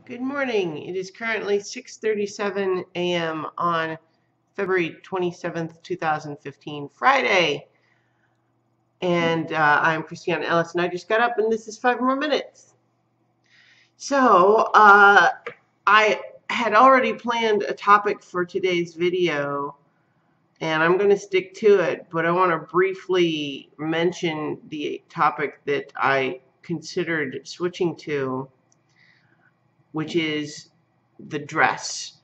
Good morning. It is currently 6:37 a.m. on February 27th, 2015, Friday. And I'm Christiane Ellis, and I just got up, and this is 5 more minutes. So I had already planned a topic for today's video, and I'm going to stick to it, but I want to briefly mention the topic that I considered switching to, which is the dress.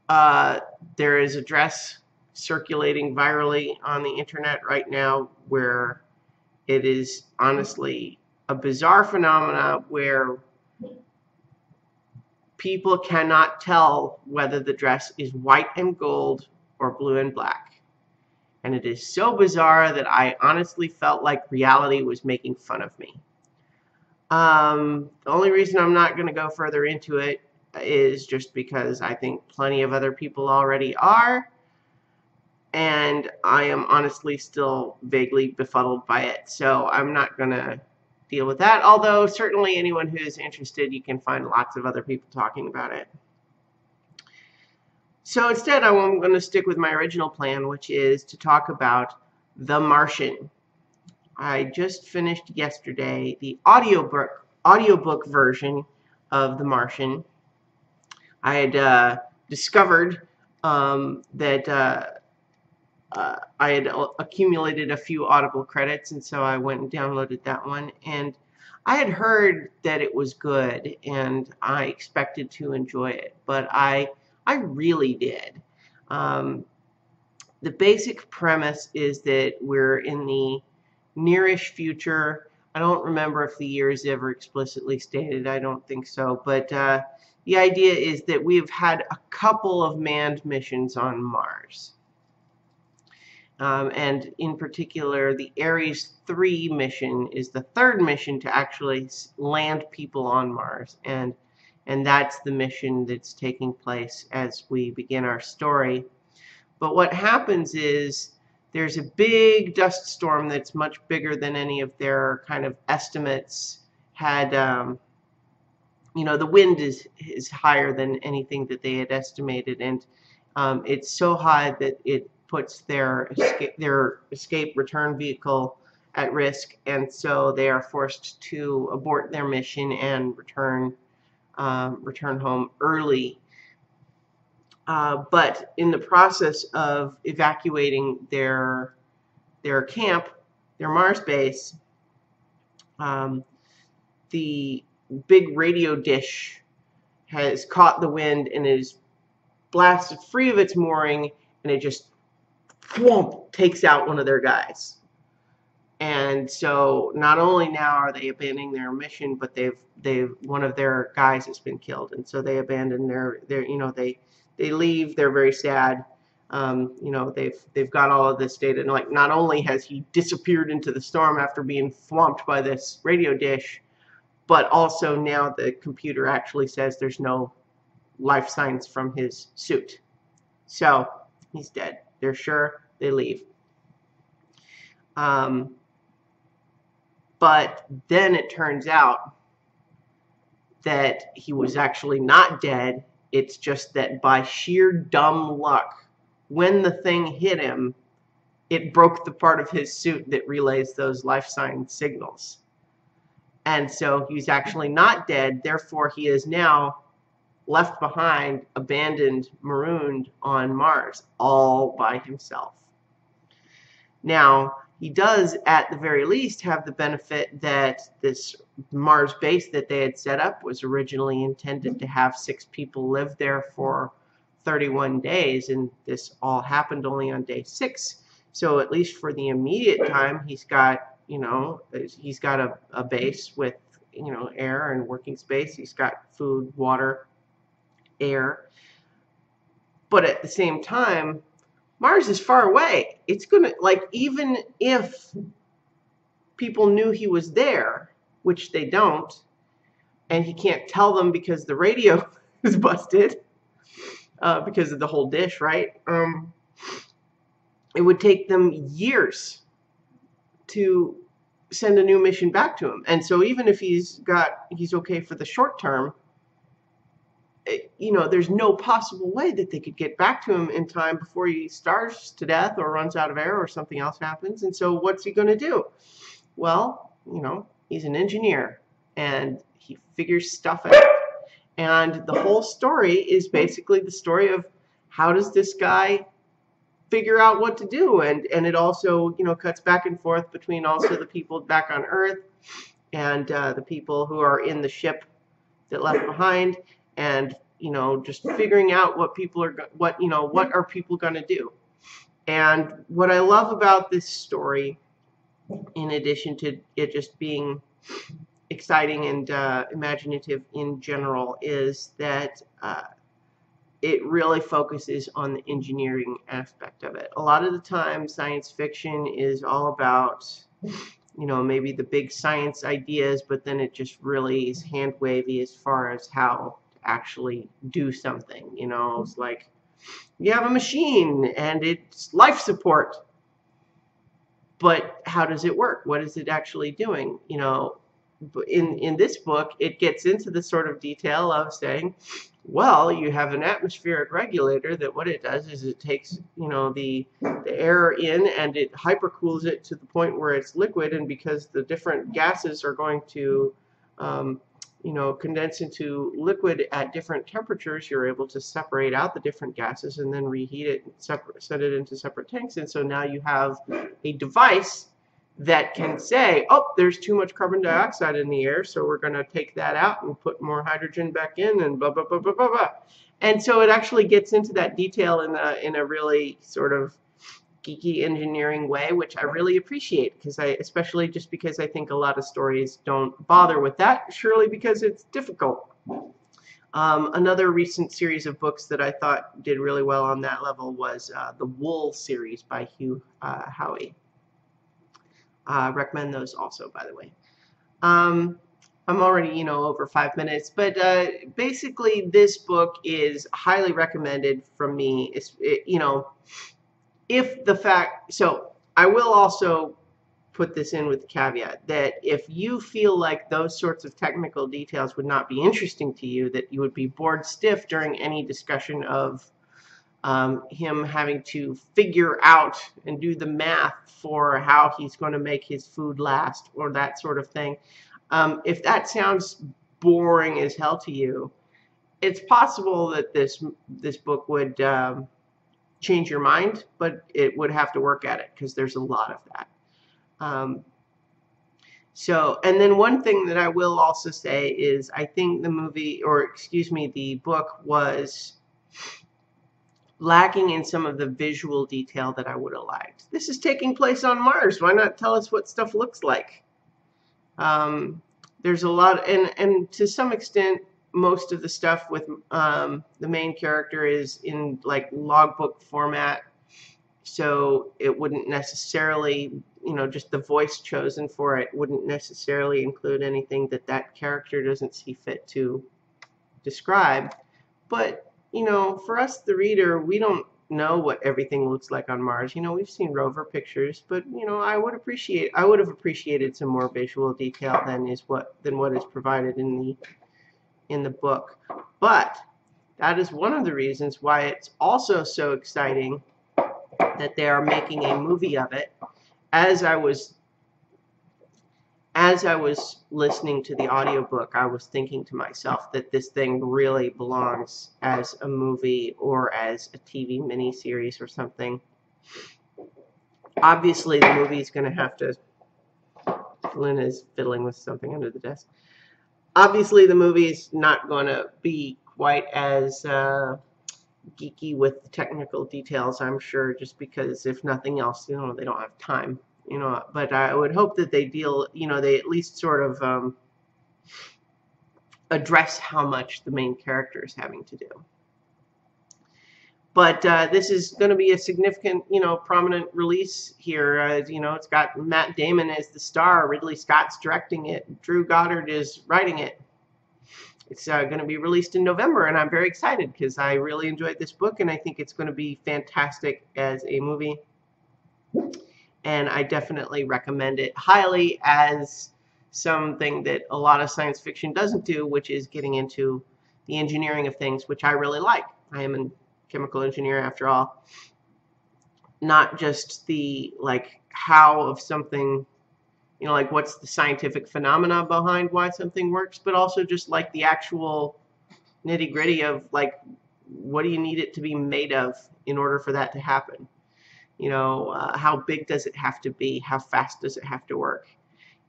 There is a dress circulating virally on the internet right now where it is honestly a bizarre phenomena where people cannot tell whether the dress is white and gold or blue and black. And it is so bizarre that I honestly felt like reality was making fun of me. The only reason I'm not going to go further into it is just because I think plenty of other people already are, and I am honestly still vaguely befuddled by it, so I'm not going to deal with that, although certainly anyone who's interested, you can find lots of other people talking about it. So instead, I'm going to stick with my original plan, which is to talk about The Martian. I just finished yesterday the audiobook version of The Martian. I had discovered that I had accumulated a few Audible credits, and so I went and downloaded that one. And I had heard that it was good, and I expected to enjoy it, but I really did. The basic premise is that we're in the nearish future. I don't remember if the year is ever explicitly stated. I don't think so, but the idea is that we've had a couple of manned missions on Mars. And in particular, the Ares 3 mission is the third mission to actually land people on Mars. And that's the mission that's taking place as we begin our story. But what happens is there's a big dust storm that's much bigger than any of their kind of estimates had. You know, the wind is higher than anything that they had estimated, and it's so high that it puts their escape return vehicle at risk, and so they are forced to abort their mission and return home early. But in the process of evacuating their camp, their Mars base, the big radio dish has caught the wind and is blasted free of its mooring, and it just whoomp, takes out one of their guys. And so not only now are they abandoning their mission, but one of their guys has been killed, and so they abandon their you know, they leave. They're very sad. You know, they've got all of this data, and like, not only has he disappeared into the storm after being swamped by this radio dish, but also now the computer actually says there's no life signs from his suit. So he's dead. They're sure. They leave. But then it turns out that he was actually not dead. It's just that by sheer dumb luck, when the thing hit him, it broke the part of his suit that relays those life sign signals. And so he's actually not dead. Therefore, he is now left behind, abandoned, marooned on Mars, all by himself. Now, he does, at the very least, have the benefit that this Mars base that they had set up was originally intended to have 6 people live there for 31 days, and this all happened only on day 6. So at least for the immediate time, he's got, you know, he's got a base with, you know, air and working space. He's got food, water, air. But at the same time, Mars is far away. It's gonna, like, even if people knew he was there, which they don't, and he can't tell them because the radio is busted, because of the whole dish, right? It would take them years to send a new mission back to him. And so even if he's okay for the short term, there's no possible way that they could get back to him in time before he starves to death or runs out of air or something else happens. And so what's he going to do? Well, he's an engineer and he figures stuff out. And the whole story is basically the story of how does this guy figure out what to do. And it also, cuts back and forth between also the people back on Earth and the people who are in the ship that left behind, and just figuring out what are people going to do. And what I love about this story, in addition to it just being exciting and imaginative in general, is that it really focuses on the engineering aspect of it. A lot of the time, science fiction is all about maybe the big science ideas, but then it just really is hand wavy as far as how to actually do something. It's like you have a machine and it's life support, but how does it work? What is it actually doing? In this book, it gets into the sort of detail of saying, well, you have an atmospheric regulator that what it does is it takes the air in and it hypercools it to the point where it's liquid, and because the different gases are going to condense into liquid at different temperatures, you're able to separate out the different gases and then reheat it and set it into separate tanks. And so now you have a device that can say, oh, there's too much carbon dioxide in the air, so we're going to take that out and put more hydrogen back in, and blah, blah, blah, blah, blah, blah. And so it actually gets into that detail in a really sort of geeky engineering way, which I really appreciate, especially just because I think a lot of stories don't bother with that, surely because it's difficult. Another recent series of books that I thought did really well on that level was the Wool series by Hugh Howey. Recommend those also, by the way. I'm already, over 5 minutes, but basically this book is highly recommended from me. So I will also put this in with the caveat that if you feel like those sorts of technical details would not be interesting to you, that you would be bored stiff during any discussion of him having to figure out and do the math for how he's going to make his food last, or that sort of thing. If that sounds boring as hell to you, it's possible that this book would change your mind, but it would have to work at it, because there's a lot of that. And then one thing that I will also say is I think the book was lacking in some of the visual detail that I would have liked. This is taking place on Mars. Why not tell us what stuff looks like? There's a lot, and to some extent, most of the stuff with the main character is in like logbook format, so it wouldn't necessarily, just the voice chosen for it wouldn't necessarily include anything that character doesn't see fit to describe. But for us, the reader, we don't know what everything looks like on Mars. We've seen rover pictures, but I would have appreciated some more visual detail than what is provided in the book. But that is one of the reasons why it's also so exciting that they are making a movie of it. As I was listening to the audiobook, I was thinking to myself that this thing really belongs as a movie or as a TV miniseries or something. Obviously, the movie is going to have to... Lynn is fiddling with something under the desk. Obviously, the movie is not going to be quite as geeky with the technical details, I'm sure, just because, if nothing else, they don't have time. But I would hope that they they at least sort of address how much the main character is having to do. But this is going to be a significant, prominent release here. It's got Matt Damon as the star, Ridley Scott's directing it, Drew Goddard is writing it. It's going to be released in November, and I'm very excited because I really enjoyed this book, and I think it's going to be fantastic as a movie. And I definitely recommend it highly as something that a lot of science fiction doesn't do, which is getting into the engineering of things, which I really like. I am a chemical engineer after all. Not just the like how of something, you know, like what's the scientific phenomena behind why something works, but also just like the actual nitty-gritty of like what do you need it to be made of in order for that to happen. You know, how big does it have to be? How fast does it have to work?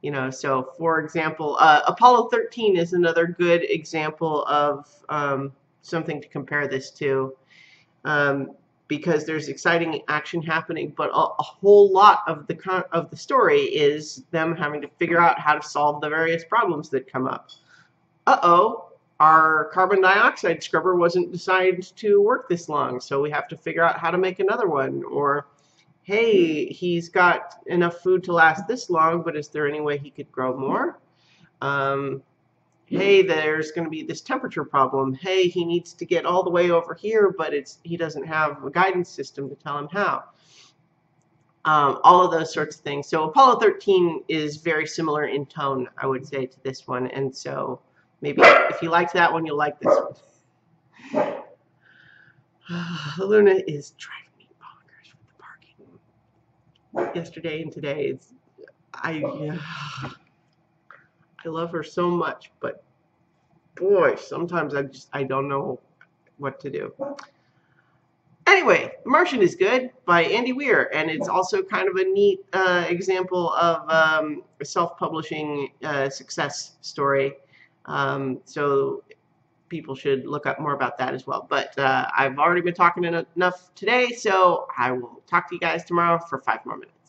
You know, so for example, Apollo 13 is another good example of something to compare this to, because there's exciting action happening, but a whole lot of the story is them having to figure out how to solve the various problems that come up. Uh-oh, our carbon dioxide scrubber wasn't designed to work this long, so we have to figure out how to make another one. Or, hey, he's got enough food to last this long, but is there any way he could grow more? Hey, there's going to be this temperature problem. Hey, he needs to get all the way over here, but he doesn't have a guidance system to tell him how. All of those sorts of things. So Apollo 13 is very similar in tone, I would say, to this one. And so maybe if you liked that one, you'll like this one. Luna is driving me bonkers with the parking. Yesterday and today, I love her so much, but boy, sometimes I don't know what to do. Anyway, Martian is good by Andy Weir, and it's also kind of a neat example of a self-publishing success story. So people should look up more about that as well. But I've already been talking enough today, so I will talk to you guys tomorrow for 5 more minutes.